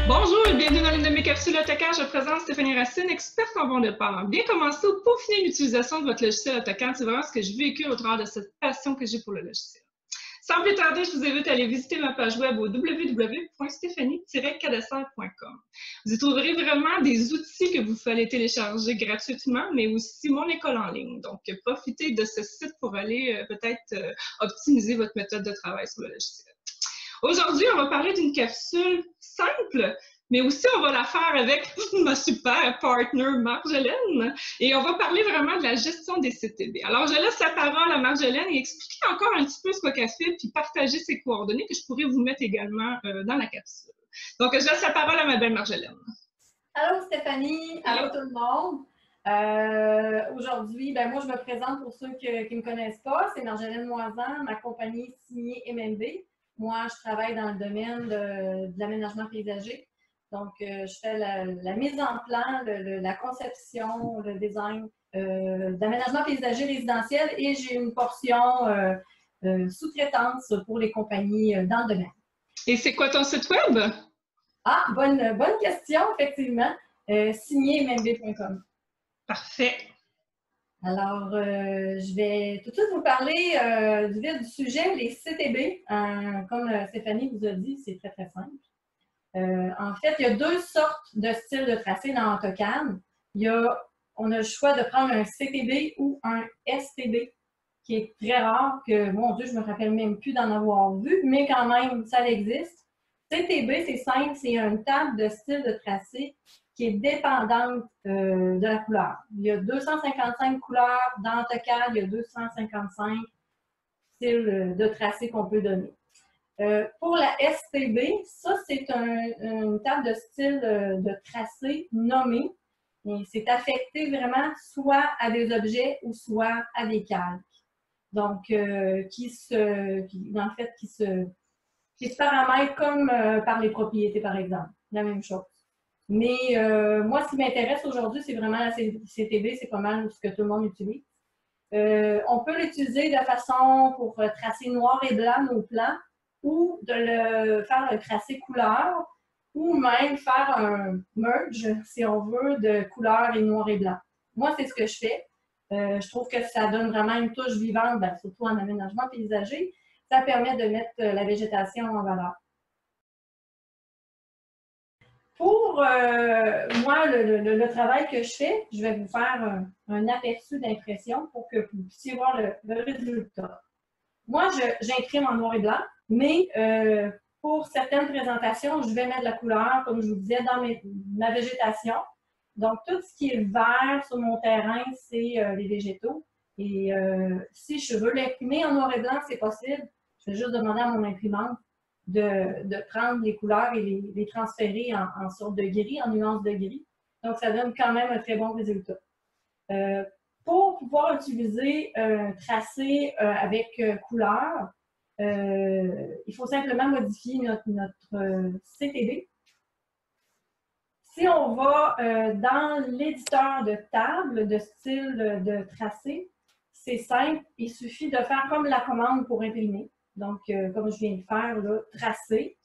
Bonjour et bienvenue dans l'une de mes capsules AutoCAD. Je présente Stéphanie Racine, experte en bon départ. Bien commencer ou peaufiner l'utilisation de votre logiciel AutoCAD, c'est vraiment ce que je véhicule au travers de cette passion que j'ai pour le logiciel. Sans plus tarder, je vous invite à aller visiter ma page web au www.stephanie-cadasser.com. Vous y trouverez vraiment des outils que vous pouvez télécharger gratuitement, mais aussi mon école en ligne. Donc, profitez de ce site pour aller peut-être optimiser votre méthode de travail sur le logiciel. Aujourd'hui, on va parler d'une capsule simple, mais aussi on va la faire avec ma super partner Marjolaine. Et on va parler vraiment de la gestion des CTB. Alors, je laisse la parole à Marjolaine et expliquer encore un petit peu ce qu'elle fait, puis partager ses coordonnées que je pourrais vous mettre également dans la capsule. Donc, je laisse la parole à ma belle Marjolaine. Allô Stéphanie, allô tout le monde. Aujourd'hui, moi je me présente pour ceux qui ne me connaissent pas. C'est Marjolaine Moisan, ma compagnie signée MNB. Moi, je travaille dans le domaine de l'aménagement paysager. Donc, je fais la mise en plan, la conception, le design d'aménagement paysager résidentiel et j'ai une portion sous-traitance pour les compagnies dans le domaine. Et c'est quoi ton site web? Ah, bonne question, effectivement. signémnb.com. Parfait. Alors, je vais tout de suite vous parler du vif du sujet, les CTB. Comme Stéphanie vous a dit, c'est très, très simple. En fait, il y a deux sortes de styles de tracé dans AutoCAD. On a le choix de prendre un CTB ou un STB, qui est très rare, que, mon Dieu, je me rappelle même plus d'en avoir vu, mais quand même, ça existe. CTB, c'est simple, c'est une table de style de tracé qui est dépendante de la couleur. Il y a 255 couleurs dans AutoCAD, il y a 255 styles de tracé qu'on peut donner. Pour la STB, ça, c'est une table de style de tracé nommé. C'est affecté vraiment soit à des objets ou soit à des calques. Donc, qui se paramètrent comme par les propriétés, par exemple. La même chose. Mais moi, ce qui m'intéresse aujourd'hui, c'est vraiment la CTB, c'est pas mal ce que tout le monde utilise. On peut l'utiliser de façon pour tracer noir et blanc nos plans ou de le faire un tracé couleur ou même faire un merge, si on veut, de couleur et noir et blanc. Moi, c'est ce que je fais. Je trouve que ça donne vraiment une touche vivante, surtout en aménagement paysager. Ça permet de mettre la végétation en valeur. Pour moi, le travail que je fais, je vais vous faire un aperçu d'impression pour que vous puissiez voir le résultat. Moi, j'imprime en noir et blanc, mais pour certaines présentations, je vais mettre de la couleur, comme je vous disais, dans ma végétation. Donc, tout ce qui est vert sur mon terrain, c'est les végétaux. Et si je veux l'imprimer en noir et blanc, c'est possible. Je vais juste demander à mon imprimante de prendre les couleurs et les transférer en sorte de gris, en nuances de gris. Donc, ça donne quand même un très bon résultat. Pour pouvoir utiliser un tracé avec couleur, il faut simplement modifier notre CTB. Si on va dans l'éditeur de table de style de tracé, c'est simple, il suffit de faire comme la commande pour imprimer. Donc, comme je viens de faire, là, tracer.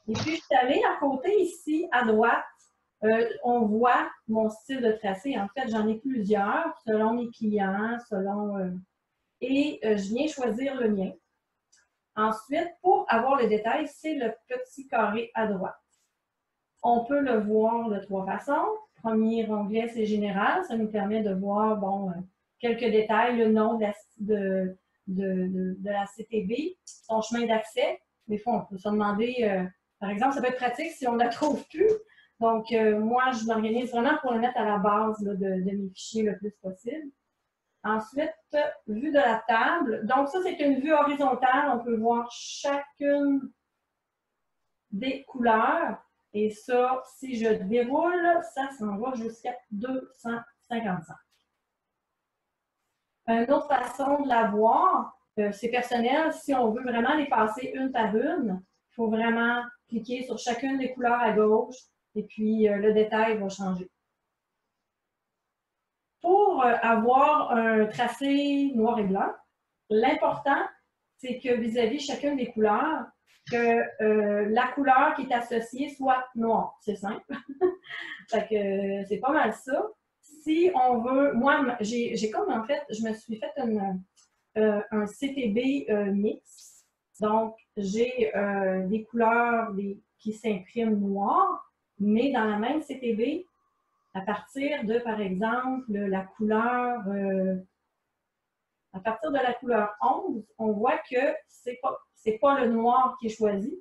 Et puis, je suis allée à côté ici, à droite, on voit mon style de tracé. En fait, j'en ai plusieurs, selon mes clients, et je viens choisir le mien. Ensuite, pour avoir le détail, c'est le petit carré à droite. On peut le voir de trois façons. Premier onglet, c'est général. Ça nous permet de voir, quelques détails, le nom de la CTB, son chemin d'accès. Des fois, on peut se demander, par exemple, ça peut être pratique si on ne la trouve plus. Donc, moi, je m'organise vraiment pour le mettre à la base là, de mes fichiers le plus possible. Ensuite, vue de la table. Donc, ça, c'est une vue horizontale. On peut voir chacune des couleurs. Et ça, si je déroule, ça s'en va jusqu'à 255. Une autre façon de la voir, c'est personnel. Si on veut vraiment les passer une par une, il faut vraiment cliquer sur chacune des couleurs à gauche et puis le détail va changer. Pour avoir un tracé noir et blanc, l'important, c'est que vis-à-vis chacune des couleurs, que la couleur qui est associée soit noire. C'est simple. Fait que c'est pas mal ça. Si on veut, moi, j'ai comme en fait, je me suis fait un CTB mix. Donc, j'ai des couleurs qui s'impriment noires, mais dans la même CTB, à partir de, par exemple, la couleur, à partir de la couleur 11, on voit que c'est pas le noir qui est choisi,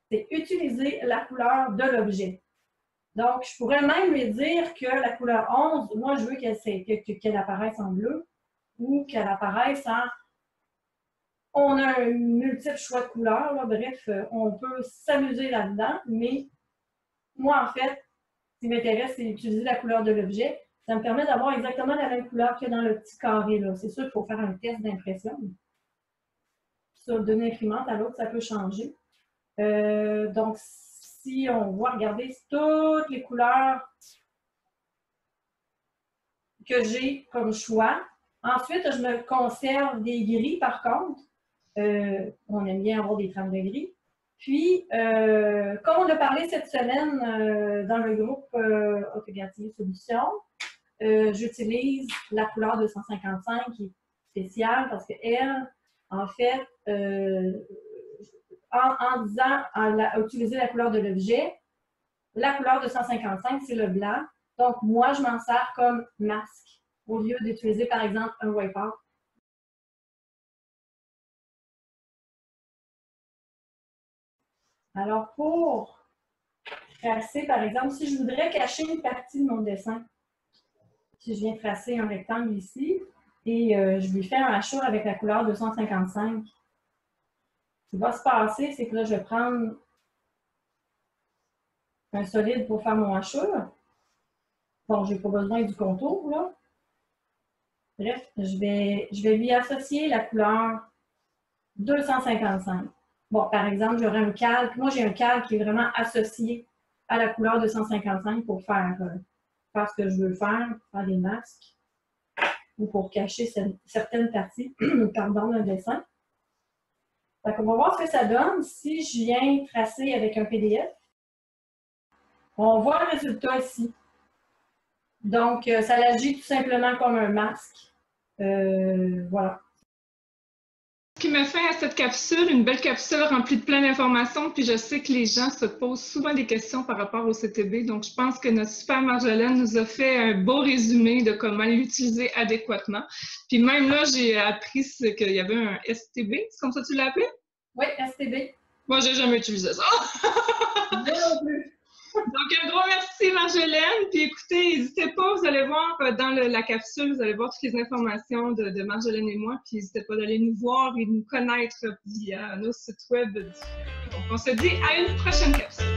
c'est utiliser la couleur de l'objet. Donc, je pourrais même lui dire que la couleur 11, moi, je veux qu'elle apparaisse en bleu ou qu'elle apparaisse en... On a un multiple choix de couleurs, là. Bref, on peut s'amuser là-dedans, mais moi, en fait, ce qui m'intéresse, c'est d'utiliser la couleur de l'objet. Ça me permet d'avoir exactement la même couleur qu'il y a dans le petit carré, là. C'est sûr qu'il faut faire un test d'impression. Ça, d'une imprimante à l'autre, ça peut changer. Donc, si on voit, regardez, toutes les couleurs que j'ai comme choix. Ensuite, je me conserve des gris, par contre. On aime bien avoir des trames de gris. Puis, comme on a parlé cette semaine dans le groupe Autogatier Solutions, j'utilise la couleur 255 qui est spéciale parce qu'elle, en fait, en disant utiliser la couleur de l'objet, la couleur 255, c'est le blanc. Donc, moi, je m'en sers comme masque au lieu d'utiliser, par exemple, un wipe-out. Alors, pour tracer, par exemple, si je voudrais cacher une partie de mon dessin, si je viens tracer un rectangle ici et je lui fais un hachure avec la couleur 255, ce qui va se passer, c'est que là, je vais prendre un solide pour faire mon hachure. Bon, je n'ai pas besoin du contour, là. Bref, je vais lui associer la couleur 255. Bon, par exemple, j'aurai un calque. Moi, j'ai un calque qui est vraiment associé à la couleur 255 pour faire ce que je veux faire des masques ou pour cacher certaines parties d'un dessin. Donc, on va voir ce que ça donne si je viens tracer avec un PDF. On voit le résultat ici. Donc, ça agit tout simplement comme un masque. Voilà. Ce qui met fin à cette capsule, une belle capsule remplie de plein d'informations, puis je sais que les gens se posent souvent des questions par rapport au CTB, donc je pense que notre super Marjolaine nous a fait un beau résumé de comment l'utiliser adéquatement. Puis même là, j'ai appris qu'il y avait un STB, c'est comme ça que tu l'as appelé? Oui, STB. Moi, j'ai jamais utilisé ça. Moi non plus. Donc, un gros merci, Marjolaine. Puis écoutez, n'hésitez pas, vous allez voir dans la capsule, vous allez voir toutes les informations de Marjolaine et moi. Puis n'hésitez pas d'aller nous voir et nous connaître via nos sites web. Donc, on se dit à une prochaine capsule.